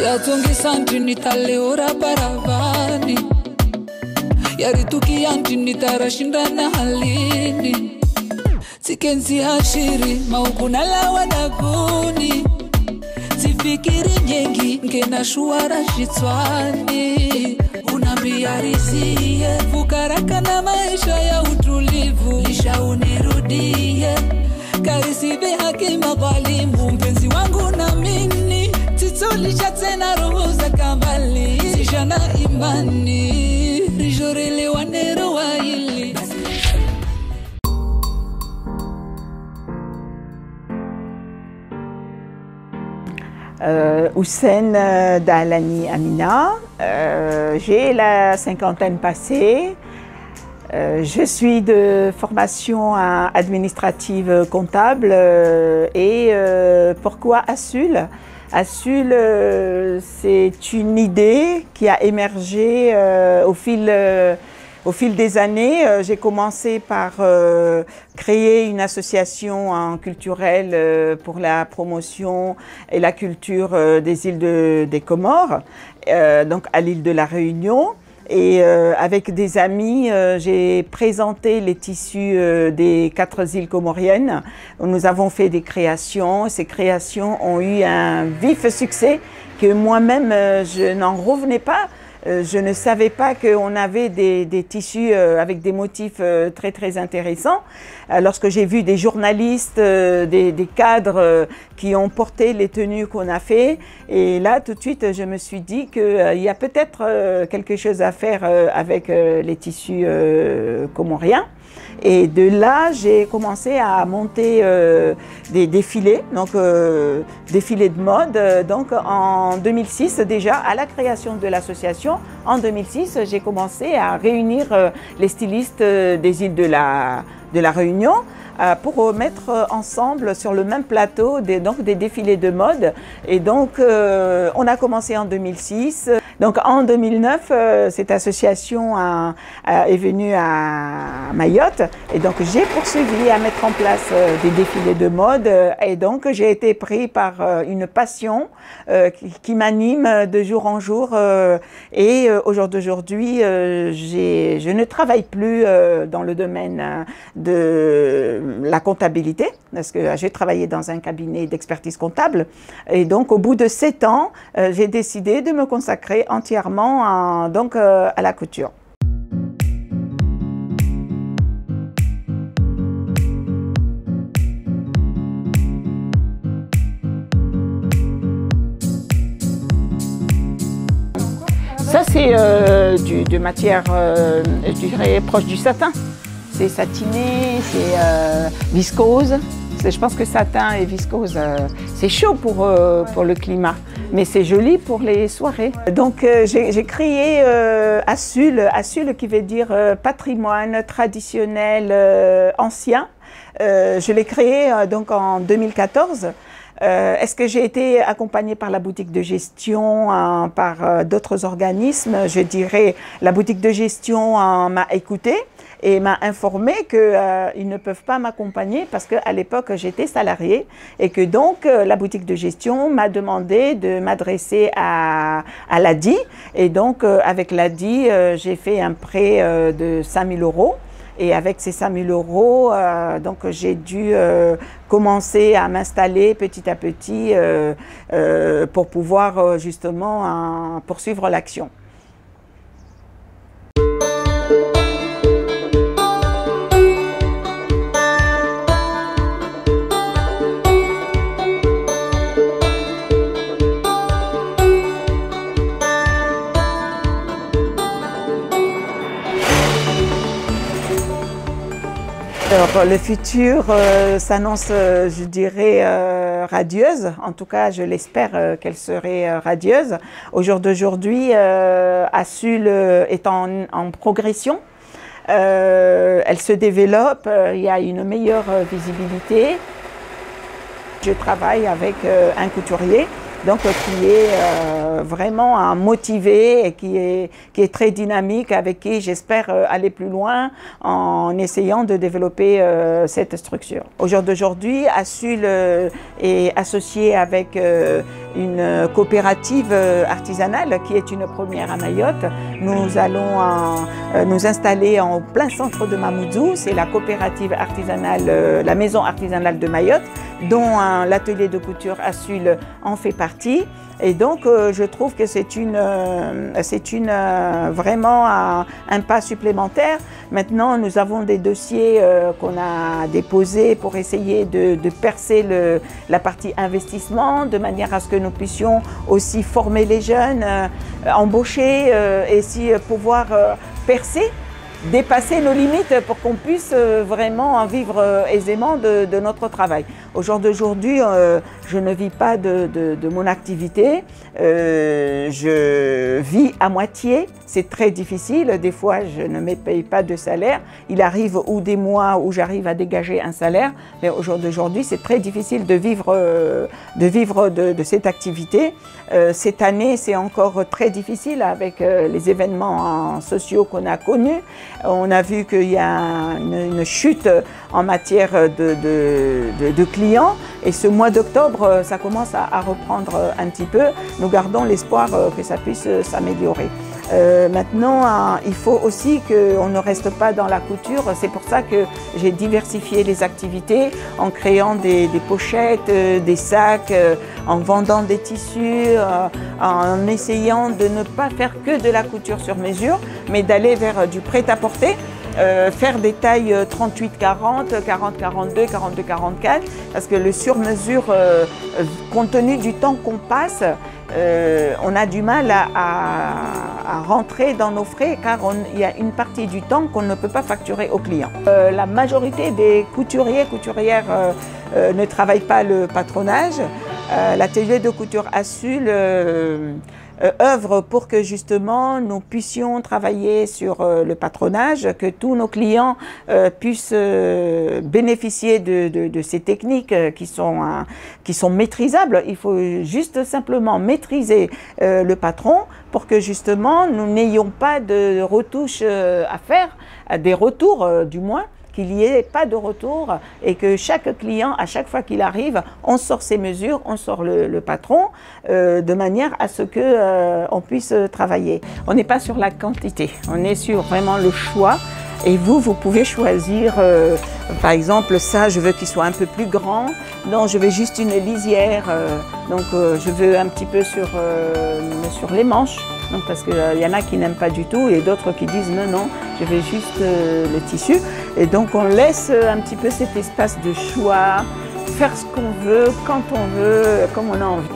Yatongisanti nitaleora paravani Yaritukianti nitarashindana halini Sikenzi hashiri maukuna wadaguni Sifikiri nyengi nkena shuara jitswani Unambia rizie fukaraka na maisha ya utulivu Lisha unirudie Karisibe haki maghalimu Mpenzi wangu na mini Titulisha tena roho za kamali Sishana imani Rijorele wanero wa hili Houssen Dalani Amina, j'ai la cinquantaine passée, je suis de formation administrative comptable et pourquoi ASUL? ASUL, c'est une idée qui a émergé au fil des années. J'ai commencé par créer une association culturelle pour la promotion et la culture des îles des Comores, donc à l'île de la Réunion. Et avec des amis, j'ai présenté les tissus des 4 îles comoriennes. Nous avons fait des créations. Ces créations ont eu un vif succès que moi-même, je n'en revenais pas. Je ne savais pas qu'on avait des tissus avec des motifs très intéressants. Lorsque j'ai vu des journalistes, des cadres qui ont porté les tenues qu'on a fait, et là tout de suite je me suis dit qu'il y a peut-être quelque chose à faire avec les tissus comoriens. Et de là, j'ai commencé à monter des défilés, donc défilés de mode. Donc en 2006 déjà, à la création de l'association, en 2006, j'ai commencé à réunir les stylistes des îles de la Réunion pour mettre ensemble sur le même plateau des défilés de mode. Et donc on a commencé en 2006. Donc en 2009, cette association est venue à Mayotte et donc j'ai poursuivi à mettre en place des défilés de mode et donc j'ai été pris par une passion qui m'anime de jour en jour et au jour d'aujourd'hui, je ne travaille plus dans le domaine de la comptabilité parce que j'ai travaillé dans un cabinet d'expertise comptable et donc au bout de 7 ans, j'ai décidé de me consacrer entièrement à la couture. Ça c'est de matière, je dirais, proche du satin. C'est satiné, c'est viscose. Je pense que satin et viscose, c'est chaud pour le climat, mais c'est joli pour les soirées. Donc j'ai créé ASUL, ASUL qui veut dire patrimoine traditionnel ancien. Je l'ai créé donc en 2014. Est-ce que j'ai été accompagnée par la boutique de gestion, par d'autres organismes? Je dirais la boutique de gestion m'a écoutée et m'a informé qu'ils ne peuvent pas m'accompagner parce qu'à l'époque j'étais salariée et que donc la boutique de gestion m'a demandé de m'adresser à l'ADI et donc avec l'ADI j'ai fait un prêt de 5 000 €. Et avec ces 5 000 €, donc j'ai dû commencer à m'installer petit à petit pour pouvoir justement poursuivre l'action. Alors, le futur s'annonce, je dirais, radieuse. En tout cas, je l'espère qu'elle serait radieuse. Au jour d'aujourd'hui, ASUL est en progression. Elle se développe, il y a une meilleure visibilité. Je travaille avec un couturier donc, qui est vraiment motivé et qui est très dynamique, avec qui j'espère aller plus loin en essayant de développer cette structure. Au jour d'aujourd'hui, ASUL est associé avec une coopérative artisanale qui est une première à Mayotte. Nous allons nous installer en plein centre de Mamoudzou. C'est la coopérative artisanale, la maison artisanale de Mayotte, dont l'atelier de couture Assul en fait partie. Et donc, je trouve que c'est vraiment un pas supplémentaire. Maintenant, nous avons des dossiers qu'on a déposés pour essayer de percer la partie investissement, de manière à ce que nous puissions aussi former les jeunes, embaucher et aussi pouvoir percer, dépasser nos limites pour qu'on puisse vraiment en vivre aisément de notre travail. Au jour d'aujourd'hui, je ne vis pas de mon activité, je vis à moitié, c'est très difficile, des fois je ne me paye pas de salaire, il arrive ou des mois où j'arrive à dégager un salaire, mais au jour d'aujourd'hui c'est très difficile de vivre de cette activité. Cette année c'est encore très difficile avec les événements sociaux qu'on a connus. On a vu qu'il y a une chute en matière de clients et ce mois d'octobre, ça commence à reprendre un petit peu. Nous gardons l'espoir que ça puisse s'améliorer. Maintenant, il faut aussi qu'on ne reste pas dans la couture. C'est pour ça que j'ai diversifié les activités en créant des pochettes, des sacs, en vendant des tissus, en essayant de ne pas faire que de la couture sur mesure, mais d'aller vers du prêt-à-porter. Faire des tailles 38-40, 40-42, 42-44, parce que le sur-mesure, compte tenu du temps qu'on passe, on a du mal à rentrer dans nos frais car il y a une partie du temps qu'on ne peut pas facturer aux clients. La majorité des couturiers, couturières ne travaillent pas le patronage. L'atelier de couture Assul œuvre pour que justement nous puissions travailler sur le patronage, que tous nos clients puissent bénéficier de ces techniques qui sont maîtrisables. Il faut juste simplement maîtriser le patron pour que justement nous n'ayons pas de retouches à faire, des retours du moins, qu'il n'y ait pas de retour et que chaque client, à chaque fois qu'il arrive, on sort ses mesures, on sort le patron, de manière à ce qu'on puisse travailler. On n'est pas sur la quantité, on est sur vraiment le choix. Et vous pouvez choisir, par exemple, ça, je veux qu'il soit un peu plus grand. Non, je veux juste une lisière. Donc, je veux un petit peu sur les manches. Donc, parce qu'il y en a qui n'aiment pas du tout et d'autres qui disent non, non, je veux juste le tissu. Et donc, on laisse un petit peu cet espace de choix, faire ce qu'on veut, quand on veut, comme on a envie.